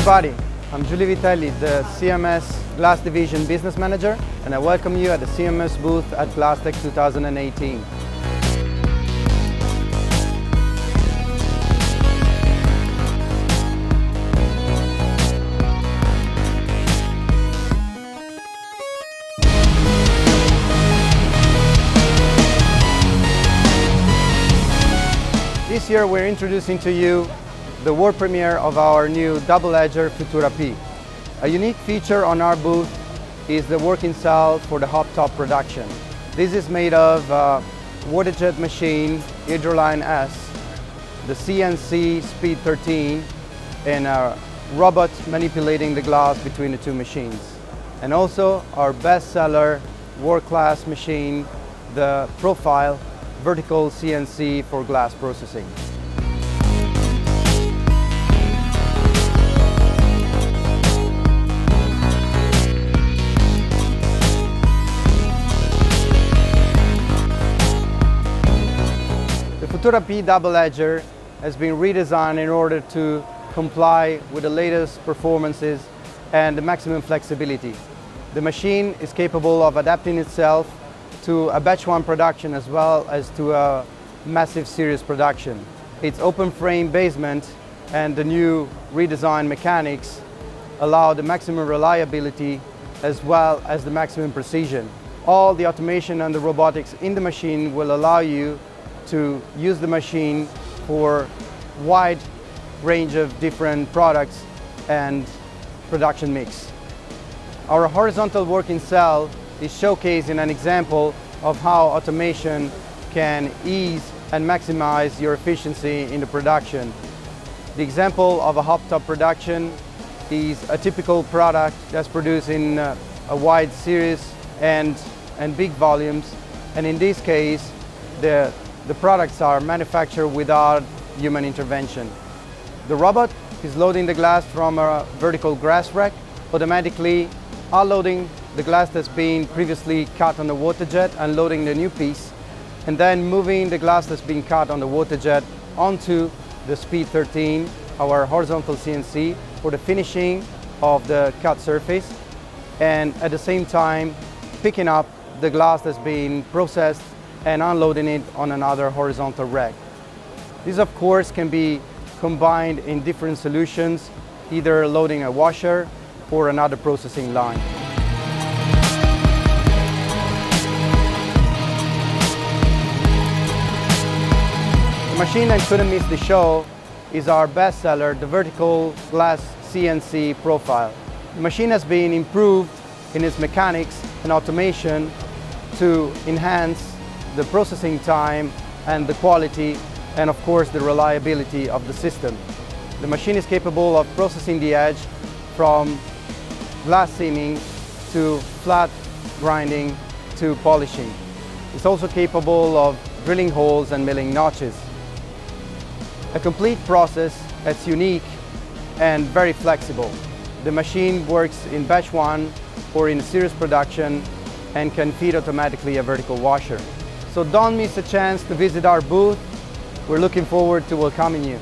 everybody, I'm Giulio Vitelli, the CMS Glass Division Business Manager, and I welcome you at the CMS booth at Glasstec 2018. This year we're introducing to you the world premiere of our new double-edger Futura P. A unique feature on our booth is the working cell for the hot top production. This is made of a waterjet machine, Hydroline S, the CNC Speed 13, and a robot manipulating the glass between the two machines. And also our best-seller world-class machine, the Profile vertical CNC for glass processing. The Futura P double edger has been redesigned in order to comply with the latest performances and the maximum flexibility. The machine is capable of adapting itself to a batch one production as well as to a massive series production. Its open frame basement and the new redesigned mechanics allow the maximum reliability as well as the maximum precision. All the automation and the robotics in the machine will allow you to use the machine for a wide range of different products and production mix. Our horizontal working cell is showcasing an example of how automation can ease and maximize your efficiency in the production. The example of a hot top production is a typical product that's produced in a wide series and big volumes, and in this case the products are manufactured without human intervention. The robot is loading the glass from a vertical glass rack, automatically unloading the glass that's been previously cut on the water jet and loading the new piece, and then moving the glass that's been cut on the water jet onto the Speed 13, our horizontal CNC, for the finishing of the cut surface, and at the same time picking up the glass that's been processed and unloading it on another horizontal rack. This of course can be combined in different solutions, either loading a washer or another processing line. The machine that couldn't miss the show is our best seller, the vertical glass CNC Profile. The machine has been improved in its mechanics and automation to enhance the processing time and the quality and of course the reliability of the system. The machine is capable of processing the edge from glass seaming to flat grinding to polishing. It's also capable of drilling holes and milling notches. A complete process that's unique and very flexible. The machine works in batch one or in series production and can feed automatically a vertical washer. So don't miss a chance to visit our booth. We're looking forward to welcoming you.